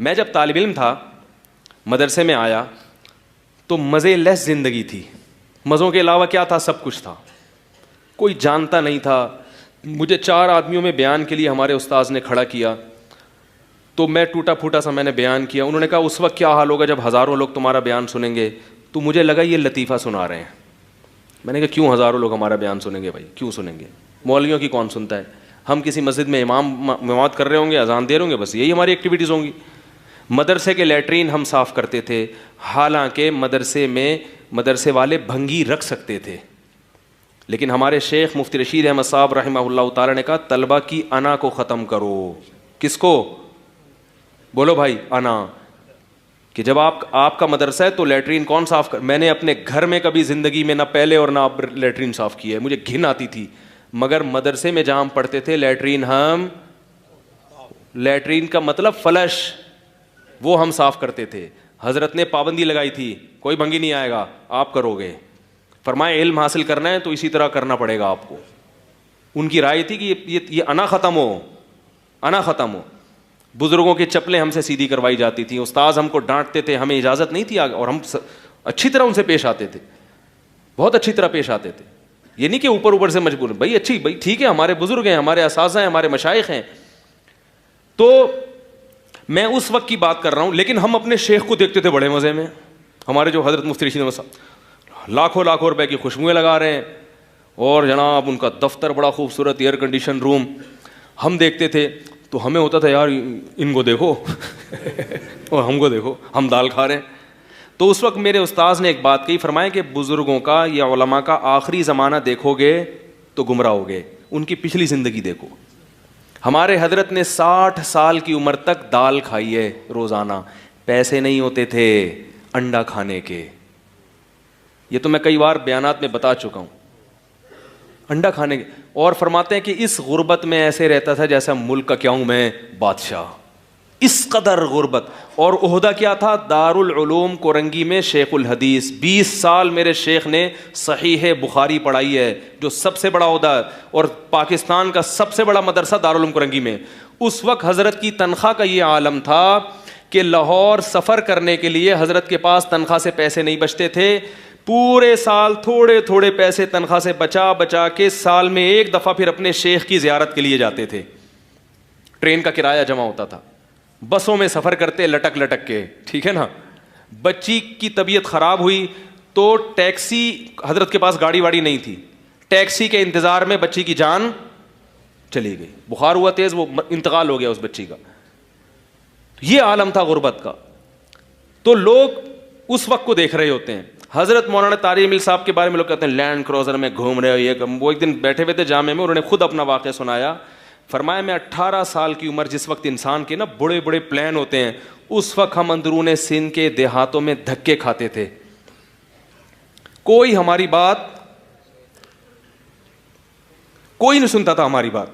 میں جب طالب علم تھا مدرسے میں آیا تو مزے لیس زندگی تھی. مزوں کے علاوہ کیا تھا؟ سب کچھ تھا. کوئی جانتا نہیں تھا. مجھے 4 آدمیوں میں بیان کے لیے ہمارے استاذ نے کھڑا کیا تو میں ٹوٹا پھوٹا سا میں نے بیان کیا. انہوں نے کہا اس وقت کیا حال ہوگا جب ہزاروں لوگ تمہارا بیان سنیں گے. تو مجھے لگا یہ لطیفہ سنا رہے ہیں. میں نے کہا کیوں ہزاروں لوگ ہمارا بیان سنیں گے بھائی؟ کیوں سنیں گے؟ مولویوں کی کون سنتا ہے؟ ہم کسی مسجد میں امامت کر رہے ہوں گے, اذان دے رہے ہوں گے, بس یہی ہماری ایکٹیویٹیز ہوں گی. مدرسے کے لیٹرین ہم صاف کرتے تھے, حالانکہ مدرسے میں مدرسے والے بھنگی رکھ سکتے تھے, لیکن ہمارے شیخ مفتی رشید احمد صاحب رحمہ اللہ تعالی نے کہا طلبہ کی انا کو ختم کرو. کس کو؟ بولو بھائی, انا. کہ جب آپ کا مدرسہ ہے تو لیٹرین کون صاف کر؟ میں نے اپنے گھر میں کبھی زندگی میں نہ پہلے اور نہ اب لیٹرین صاف کی ہے, مجھے گھن آتی تھی. مگر مدرسے میں جہاں ہم پڑھتے تھے لیٹرین کا مطلب فلش, وہ ہم صاف کرتے تھے. حضرت نے پابندی لگائی تھی کوئی بھنگی نہیں آئے گا, آپ کرو گے. فرمائے علم حاصل کرنا ہے تو اسی طرح کرنا پڑے گا آپ کو. ان کی رائے تھی کہ یہ انا ختم ہو, انا ختم ہو. بزرگوں کی چپلیں ہم سے سیدھی کروائی جاتی تھیں, استاذ ہم کو ڈانٹتے تھے, ہمیں اجازت نہیں تھی آگے, اور ہم اچھی طرح ان سے پیش آتے تھے, بہت اچھی طرح پیش آتے تھے. یہ نہیں کہ اوپر سے مجبور, بھائی اچھی, بھائی ٹھیک ہے, ہمارے بزرگ ہیں, ہمارے اساتذہ ہیں, ہمارے مشائخ ہیں. تو میں اس وقت کی بات کر رہا ہوں, لیکن ہم اپنے شیخ کو دیکھتے تھے بڑے مزے میں. ہمارے جو حضرت مفتی رشید احمد صاحب لاکھوں روپے کی خوشبوئیں لگا رہے ہیں, اور جناب ان کا دفتر بڑا خوبصورت, ایئر کنڈیشن روم. ہم دیکھتے تھے تو ہمیں ہوتا تھا یار ان کو دیکھو اور ہم کو دیکھو, ہم دال کھا رہے ہیں. تو اس وقت میرے استاذ نے ایک بات کہی, فرمایا کہ بزرگوں کا یا علماء کا آخری زمانہ دیکھو گے تو گمراہ ہوگے, ان کی پچھلی زندگی دیکھو. ہمارے حضرت نے 60 سال کی عمر تک دال کھائی ہے روزانہ, پیسے نہیں ہوتے تھے انڈا کھانے کے. یہ تو میں کئی بار بیانات میں بتا چکا ہوں, انڈا کھانے کے. اور فرماتے ہیں کہ اس غربت میں ایسے رہتا تھا جیسا ملک کا کیا ہوں میں بادشاہ, اس قدر غربت. اور عہدہ کیا تھا؟ دارالعلوم کورنگی میں شیخ الحدیث. 20 سال میرے شیخ نے صحیح بخاری پڑھائی ہے, جو سب سے بڑا عہدہ, اور پاکستان کا سب سے بڑا مدرسہ دارالعلوم کورنگی میں. اس وقت حضرت کی تنخواہ کا یہ عالم تھا کہ لاہور سفر کرنے کے لیے حضرت کے پاس تنخواہ سے پیسے نہیں بچتے تھے. پورے سال تھوڑے تھوڑے پیسے تنخواہ سے بچا کے سال میں ایک دفعہ پھر اپنے شیخ کی زیارت کے لیے جاتے تھے. ٹرین کا کرایہ جمع ہوتا تھا, بسوں میں سفر کرتے لٹک کے, ٹھیک ہے نا. بچی کی طبیعت خراب ہوئی تو ٹیکسی, حضرت کے پاس گاڑی واڑی نہیں تھی, ٹیکسی کے انتظار میں بچی کی جان چلی گئی, بخار ہوا تیز, وہ انتقال ہو گیا اس بچی کا. یہ عالم تھا غربت کا. تو لوگ اس وقت کو دیکھ رہے ہوتے ہیں. حضرت مولانا طارق مل صاحب کے بارے میں لوگ کہتے ہیں لینڈ کروزر میں گھوم رہے ہو, یہ وہ ایک دن بیٹھے ہوئے تھے جامع میں, انہوں نے خود اپنا واقعہ سنایا. فرمایا میں 18 سال کی عمر, جس وقت انسان کے نا بڑے بڑے پلان ہوتے ہیں, اس وقت ہم اندرون سندھ کے دیہاتوں میں دھکے کھاتے تھے, کوئی ہماری بات, کوئی نہیں سنتا تھا ہماری بات.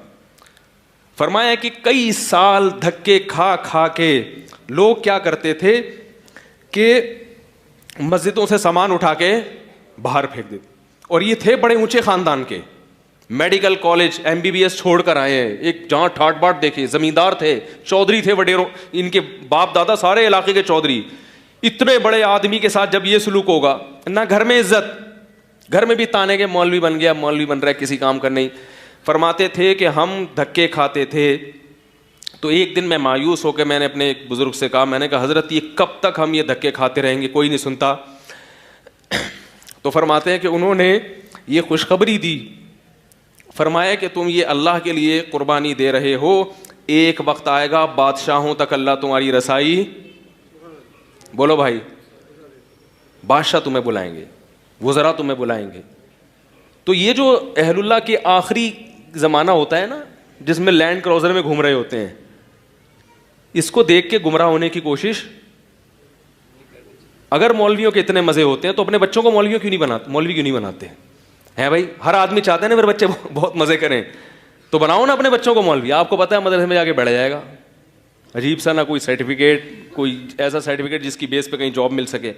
فرمایا کہ کئی سال دھکے کھا کے لوگ کیا کرتے تھے کہ مسجدوں سے سامان اٹھا کے باہر پھینک دیتے. اور یہ تھے بڑے اونچے خاندان کے, میڈیکل کالج MBBS چھوڑ کر آئے ہیں, ایک جہاں ٹھاٹ باٹ دیکھے, زمیندار تھے, چودھری تھے, وڈیروں, ان کے باپ دادا سارے علاقے کے چودھری. اتنے بڑے آدمی کے ساتھ جب یہ سلوک ہوگا, نہ گھر میں عزت, گھر میں بھی تانے کے مولوی بن گیا, مولوی بن رہا ہے, کسی کام کا نہیں. فرماتے تھے کہ ہم دھکے کھاتے تھے. تو ایک دن میں مایوس ہو کے میں نے اپنے ایک بزرگ سے کہا, میں نے کہا حضرت یہ کب تک ہم یہ دھکے کھاتے رہیں گے, کوئی نہیں سنتا. تو فرماتے ہیں کہ انہوں نے یہ خوشخبری دی, فرمایا کہ تم یہ اللہ کے لیے قربانی دے رہے ہو, ایک وقت آئے گا بادشاہوں تک اللہ تمہاری رسائی, بولو بھائی, بادشاہ تمہیں بلائیں گے, وزراء تمہیں بلائیں گے. تو یہ جو اہل اللہ کے آخری زمانہ ہوتا ہے نا, جس میں لینڈ کروزر میں گھوم رہے ہوتے ہیں, اس کو دیکھ کے گمراہ ہونے کی کوشش. اگر مولویوں کے اتنے مزے ہوتے ہیں تو اپنے بچوں کو مولوی کیوں نہیں بناتے ہیں بھائی؟ ہر آدمی چاہتے ہیں نا میرے بچے بہت مزے کریں, تو بناؤ نا اپنے بچوں کو مولوی. آپ کو پتہ ہے مدرسے میں جا کے بیٹھ جائے گا, عجیب سا, نہ کوئی سرٹیفکیٹ, کوئی ایسا سرٹیفکیٹ جس کی بیس پہ کہیں جاب مل سکے.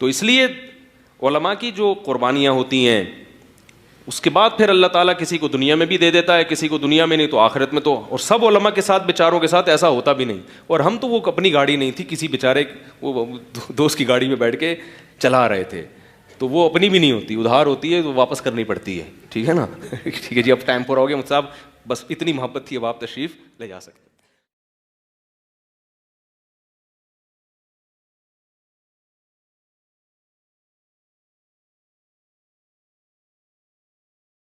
تو اس لیے علماء کی جو قربانیاں ہوتی ہیں اس کے بعد پھر اللہ تعالیٰ کسی کو دنیا میں بھی دے دیتا ہے, کسی کو دنیا میں نہیں تو آخرت میں. تو اور سب علماء کے ساتھ بیچاروں کے ساتھ ایسا ہوتا بھی نہیں. اور ہم تو وہ اپنی گاڑی نہیں تھی, کسی بیچارے وہ دوست کی گاڑی میں بیٹھ کے چلا رہے تھے, تو وہ اپنی بھی نہیں ہوتی, ادھار ہوتی ہے تو واپس کرنی پڑتی ہے. ٹھیک ہے نا. ٹھیک ہے جی, اب ٹائم پورا ہو گیا مجھ صاحب, بس اتنی محبت تھی, اب آپ تشریف لے جا سکتے.